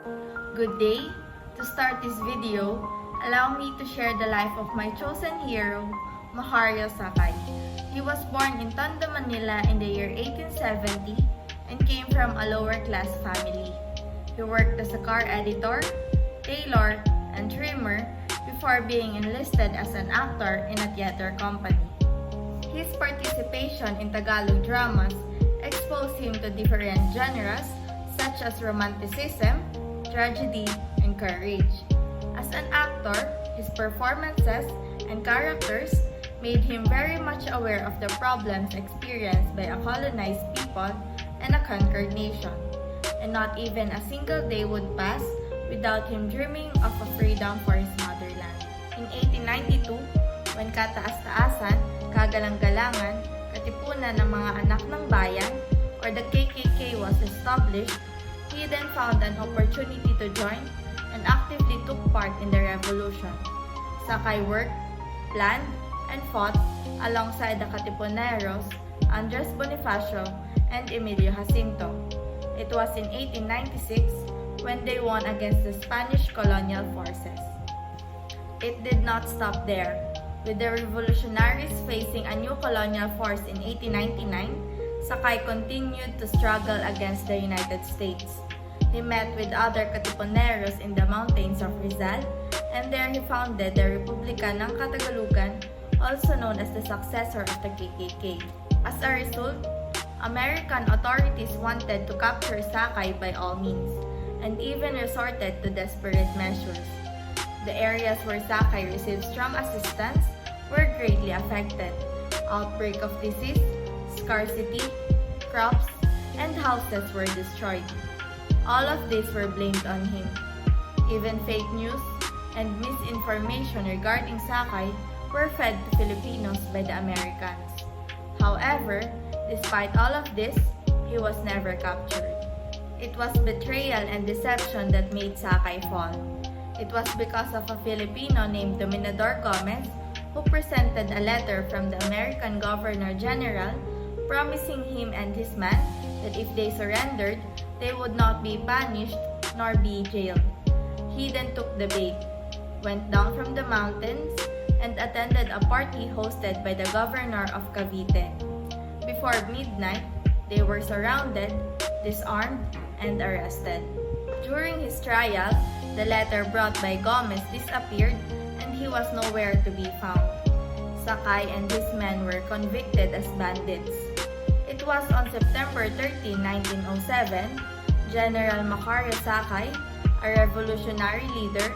Good day! To start this video, allow me to share the life of my chosen hero, Macario. He was born in Tondo, Manila in the year 1870 and came from a lower-class family. He worked as a car editor, tailor, and trimmer before being enlisted as an actor in a theater company. His participation in Tagalog dramas exposed him to different genres such as romanticism, tragedy, and courage. As an actor, his performances and characters made him very much aware of the problems experienced by a colonized people and a conquered nation. And not even a single day would pass without him dreaming of a freedom for his motherland. In 1892, when kataas-taasan, kagalang-galangan, katipunan ng mga anak ng bayan, or the KKK was established, he then found an opportunity to join and actively took part in the revolution. Sakay worked, planned, and fought alongside the Katipuneros, Andres Bonifacio, and Emilio Jacinto. It was in 1896 when they won against the Spanish colonial forces. It did not stop there. With the revolutionaries facing a new colonial force in 1899, Sakay continued to struggle against the United States. He met with other Katipuneros in the mountains of Rizal, and there he founded the Republika ng Katagalugan, also known as the successor of the KKK. As a result, American authorities wanted to capture Sakay by all means, and even resorted to desperate measures. The areas where Sakay received strong assistance were greatly affected. Outbreak of disease, scarcity, crops, and houses were destroyed. All of these were blamed on him. Even fake news and misinformation regarding Sakay were fed to Filipinos by the Americans. However, despite all of this, he was never captured. It was betrayal and deception that made Sakay fall. It was because of a Filipino named Dominador Gomez who presented a letter from the American Governor General promising him and his men that if they surrendered, they would not be punished nor be jailed. He then took the bait, went down from the mountains, and attended a party hosted by the governor of Cavite. Before midnight, they were surrounded, disarmed, and arrested. During his trial, the letter brought by Gomez disappeared and he was nowhere to be found. Sakay and his men were convicted as bandits. It was on September 13, 1907, General Macario Sakay, a revolutionary leader,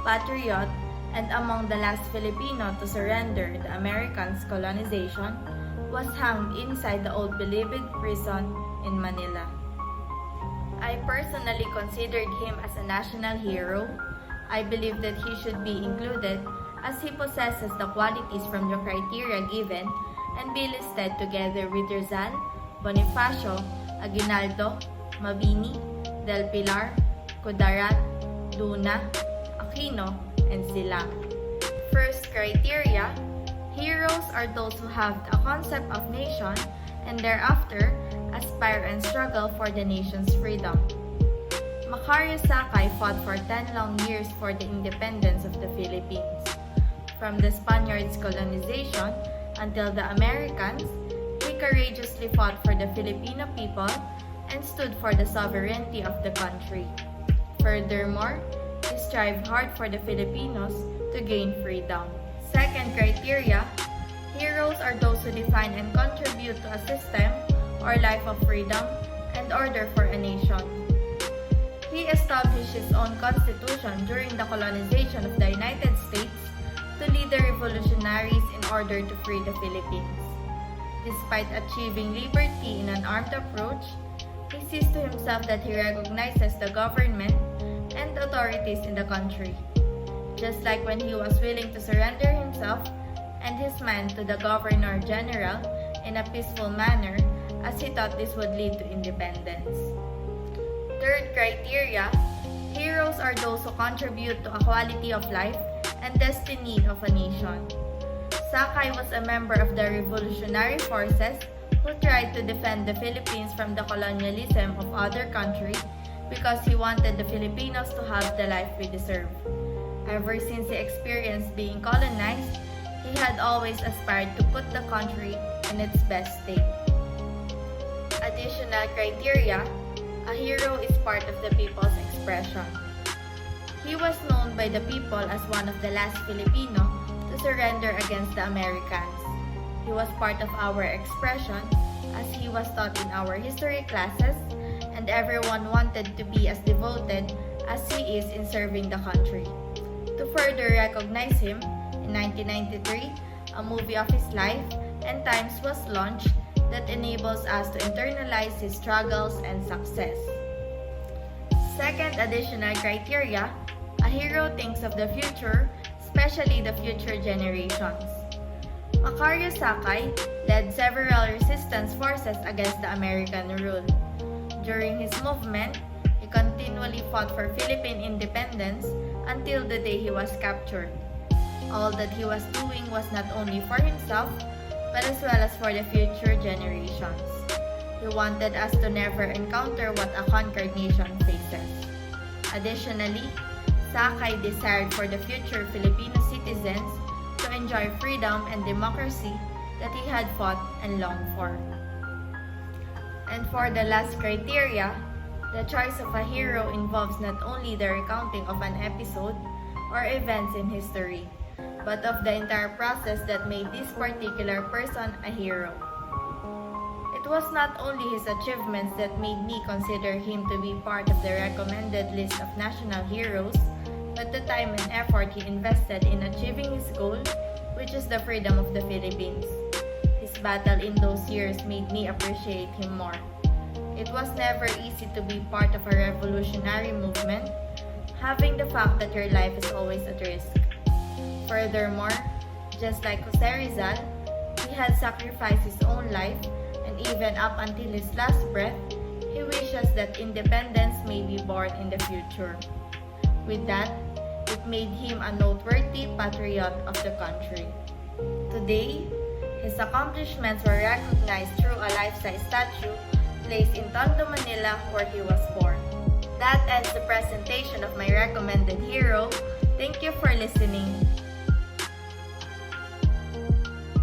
patriot, and among the last Filipino to surrender the Americans' colonization, was hanged inside the old Bilibid prison in Manila. I personally considered him as a national hero. I believe that he should be included as he possesses the qualities from the criteria given and be listed together with Rizal, Bonifacio, Aguinaldo, Mabini, Del Pilar, Kudarat, Luna, Aquino, and Silang. First criteria, heroes are those who have a concept of nation and thereafter aspire and struggle for the nation's freedom. Macario Sakay fought for 10 long years for the independence of the Philippines. From the Spaniards' colonization until the Americans, he courageously fought for the Filipino people and stood for the sovereignty of the country. Furthermore, he strived hard for the Filipinos to gain freedom. Second criteria, heroes are those who define and contribute to a system or life of freedom and order for a nation. He established his own constitution during the colonization of the United States to lead the revolutionaries in order to free the Philippines. Despite achieving liberty in an armed approach, he sees to himself that he recognizes the government and authorities in the country. Just like when he was willing to surrender himself and his men to the Governor General in a peaceful manner, as he thought this would lead to independence. Third criteria, heroes are those who contribute to a quality of life and destiny of a nation. Sakay was a member of the revolutionary forces who tried to defend the Philippines from the colonialism of other countries because he wanted the Filipinos to have the life we deserve. Ever since he experienced being colonized, he had always aspired to put the country in its best state. Additional criteria: a hero is part of the people's expression. He was known by the people as one of the last Filipino to surrender against the Americans. He was part of our expression as he was taught in our history classes, and everyone wanted to be as devoted as he is in serving the country. To further recognize him, in 1993, a movie of his life and times was launched that enables us to internalize his struggles and success. Second additional criteria: a hero thinks of the future, especially the future generations. Macario led several resistance forces against the American rule. During his movement, he continually fought for Philippine independence until the day he was captured. All that he was doing was not only for himself, but as well as for the future generations. He wanted us to never encounter what a conquered nation faces. Additionally, Sakay desired for the future Filipino citizens to enjoy freedom and democracy that he had fought and longed for. And for the last criteria, the choice of a hero involves not only the recounting of an episode or events in history, but of the entire process that made this particular person a hero. It was not only his achievements that made me consider him to be part of the recommended list of national heroes, but the time and effort he invested in achieving his goal, which is the freedom of the Philippines. His battle in those years made me appreciate him more. It was never easy to be part of a revolutionary movement, having the fact that your life is always at risk. Furthermore, just like Jose Rizal, he had sacrificed his own life, and even up until his last breath, he wishes that independence may be born in the future. With that, it made him a noteworthy patriot of the country. Today, his accomplishments were recognized through a life-size statue placed in Tondo, Manila, where he was born. That ends the presentation of my recommended hero. Thank you for listening.